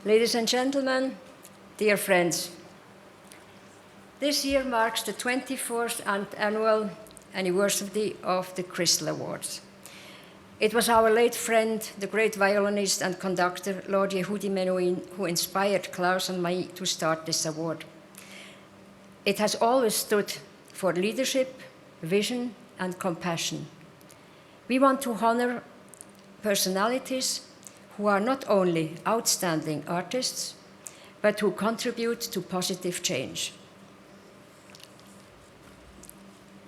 Ladies and gentlemen, dear friends, this year marks the 24th annual anniversary of the Crystal Awards. It was our late friend, the great violinist and conductor, Lord Yehudi Menuhin, who inspired Klaus and me to start this award. It has always stood for leadership, vision, and compassion. We want to honor personalities who are not only outstanding artists, but who contribute to positive change.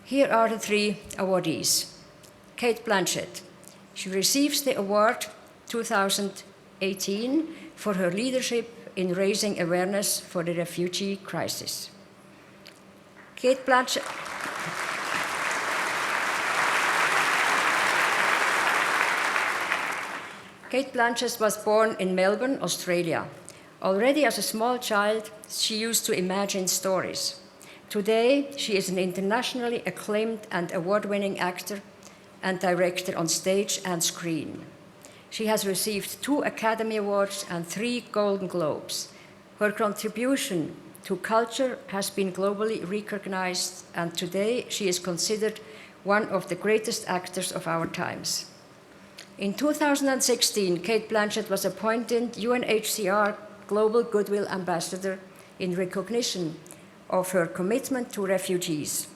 Here are the three awardees. Cate Blanchett. She receives the award 2018 for her leadership in raising awareness for the refugee crisis. Cate Blanchett was born in Melbourne, Australia. Already as a small child, she used to imagine stories. Today, she is an internationally acclaimed and award-winning actor and director on stage and screen. She has received 2 Academy Awards and 3 Golden Globes. Her contribution to culture has been globally recognized, and today she is considered one of the greatest actors of our times. In 2016, Cate Blanchett was appointed UNHCR Global Goodwill Ambassador in recognition of her commitment to refugees.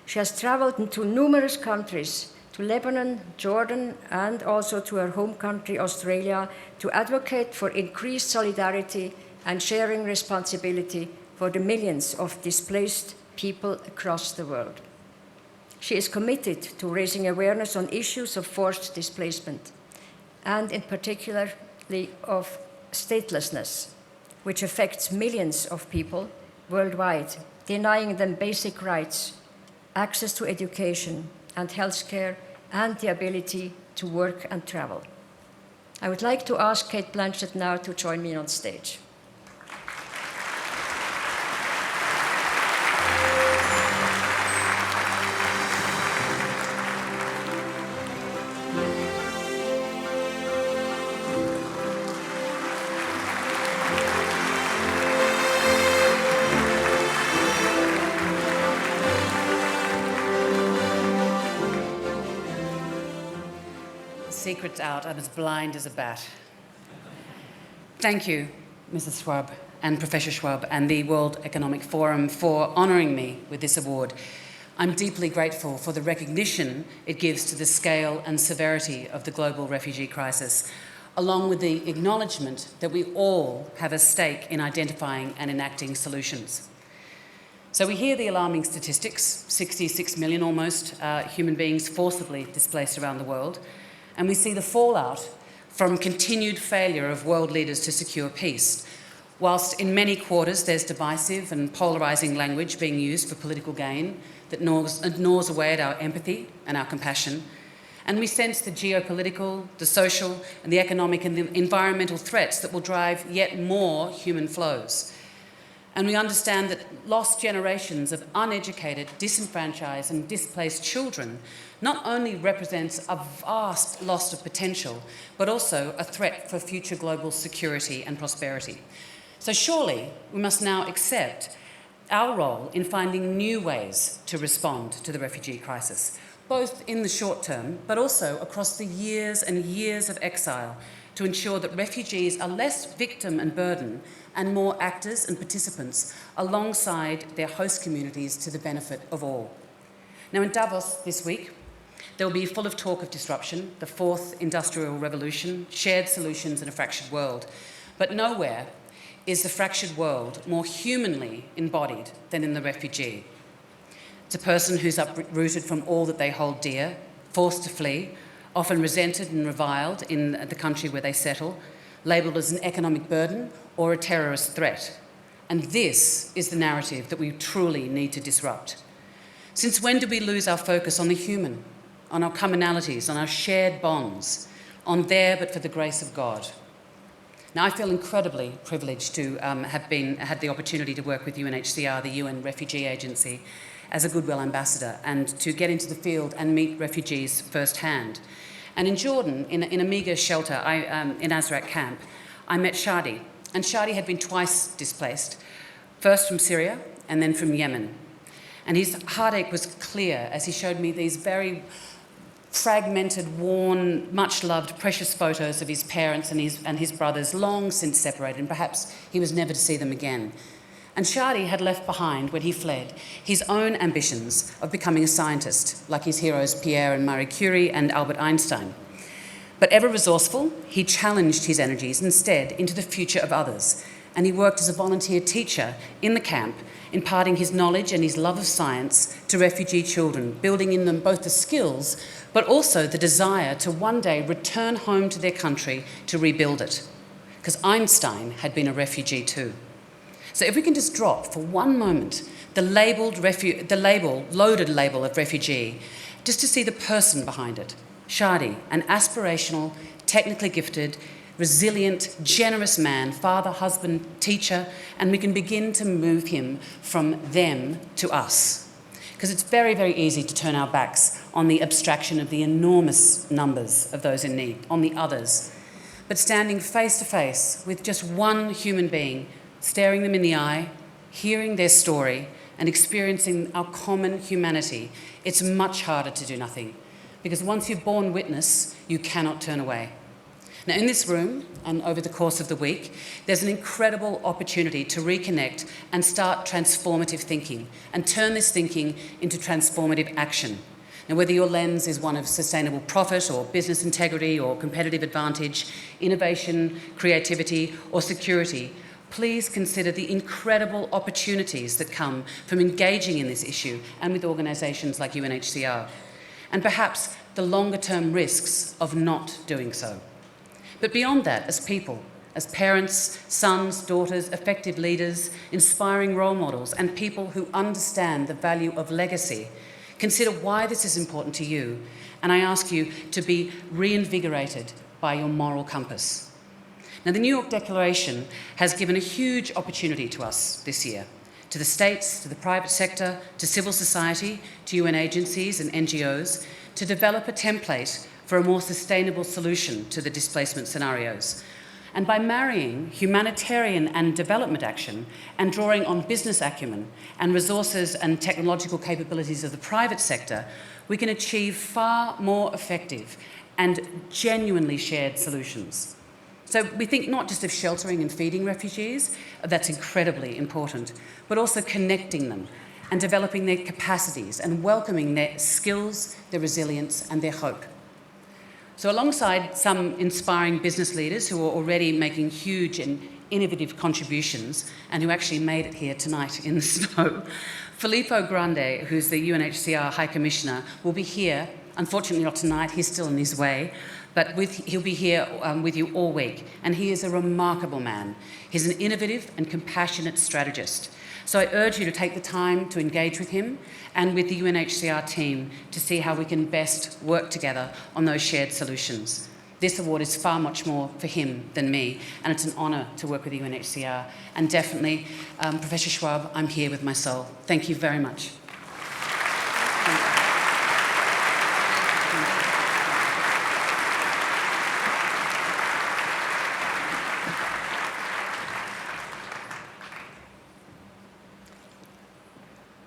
She has traveled to numerous countries, to Lebanon, Jordan, and also to her home country, Australia, to advocate for increased solidarity and sharing responsibility for the millions of displaced people across the world. She is committed to raising awareness on issues of forced displacement, and in particular of statelessness, which affects millions of people worldwide, denying them basic rights, access to education and healthcare, and the ability to work and travel. I would like to ask Cate Blanchett now to join me on stage. Secret's out. I'm as blind as a bat. Thank you, Mrs. Schwab and Professor Schwab and the World Economic Forum for honouring me with this award. I'm deeply grateful for the recognition it gives to the scale and severity of the global refugee crisis, along with the acknowledgement that we all have a stake in identifying and enacting solutions. So we hear the alarming statistics, 66 million almost human beings forcibly displaced around the world, and we see the fallout from continued failure of world leaders to secure peace. Whilst in many quarters there's divisive and polarising language being used for political gain that gnaws away at our empathy and our compassion, and we sense the geopolitical, the social and the economic and the environmental threats that will drive yet more human flows. And we understand that lost generations of uneducated, disenfranchised and displaced children not only represents a vast loss of potential, but also a threat for future global security and prosperity. So surely we must now accept our role in finding new ways to respond to the refugee crisis, both in the short term, but also across the years and years of exile, to ensure that refugees are less victim and burden and more actors and participants alongside their host communities to the benefit of all. Now in Davos this week, there will be full of talk of disruption, the fourth industrial revolution, shared solutions in a fractured world. But nowhere is the fractured world more humanly embodied than in the refugee. It's a person who's uprooted from all that they hold dear, forced to flee, often resented and reviled in the country where they settle, labelled as an economic burden or a terrorist threat. And this is the narrative that we truly need to disrupt. Since when did we lose our focus on the human, on our commonalities, on our shared bonds, on there but for the grace of God? Now, I feel incredibly privileged to have had the opportunity to work with UNHCR, the UN Refugee Agency, as a Goodwill Ambassador, and to get into the field and meet refugees firsthand. And in Jordan, in a meagre shelter in Azraq camp, I met Shadi, And Shadi had been twice displaced, first from Syria and then from Yemen. And his heartache was clear as he showed me these very fragmented, worn, much-loved, precious photos of his parents and his brothers, long since separated, and perhaps he was never to see them again. And Shadi had left behind, when he fled, his own ambitions of becoming a scientist, like his heroes Pierre and Marie Curie and Albert Einstein. But ever resourceful, he challenged his energies instead into the future of others, and he worked as a volunteer teacher in the camp, imparting his knowledge and his love of science to refugee children, building in them both the skills but also the desire to one day return home to their country to rebuild it. Because Einstein had been a refugee too. So if we can just drop for one moment the loaded label of refugee, just to see the person behind it. Shadi, an aspirational, technically gifted, resilient, generous man, father, husband, teacher, and we can begin to move him from them to us. Because it's very, very easy to turn our backs on the abstraction of the enormous numbers of those in need, on the others. But standing face to face with just one human being, staring them in the eye, hearing their story, and experiencing our common humanity, it's much harder to do nothing. Because once you've borne witness, you cannot turn away. Now, in this room, and over the course of the week, there's an incredible opportunity to reconnect and start transformative thinking, and turn this thinking into transformative action. Now, whether your lens is one of sustainable profit or business integrity or competitive advantage, innovation, creativity, or security, please consider the incredible opportunities that come from engaging in this issue and with organisations like UNHCR, and perhaps the longer-term risks of not doing so. But beyond that, as people, as parents, sons, daughters, effective leaders, inspiring role models, and people who understand the value of legacy, consider why this is important to you, and I ask you to be reinvigorated by your moral compass. Now, the New York Declaration has given a huge opportunity to us this year, to the states, to the private sector, to civil society, to UN agencies and NGOs, to develop a template for a more sustainable solution to the displacement scenarios. And by marrying humanitarian and development action and drawing on business acumen and resources and technological capabilities of the private sector, we can achieve far more effective and genuinely shared solutions. So we think not just of sheltering and feeding refugees, that's incredibly important, but also connecting them and developing their capacities and welcoming their skills, their resilience, and their hope. So alongside some inspiring business leaders who are already making huge and innovative contributions and who actually made it here tonight in the snow, Filippo Grande, who's the UNHCR High Commissioner, will be here, unfortunately not tonight, he's still on his way, but he'll be here with you all week. And he is a remarkable man. He's an innovative and compassionate strategist. So I urge you to take the time to engage with him and with the UNHCR team to see how we can best work together on those shared solutions. This award is far much more for him than me, and it's an honour to work with the UNHCR. And definitely, Professor Schwab, I'm here with my soul. Thank you very much.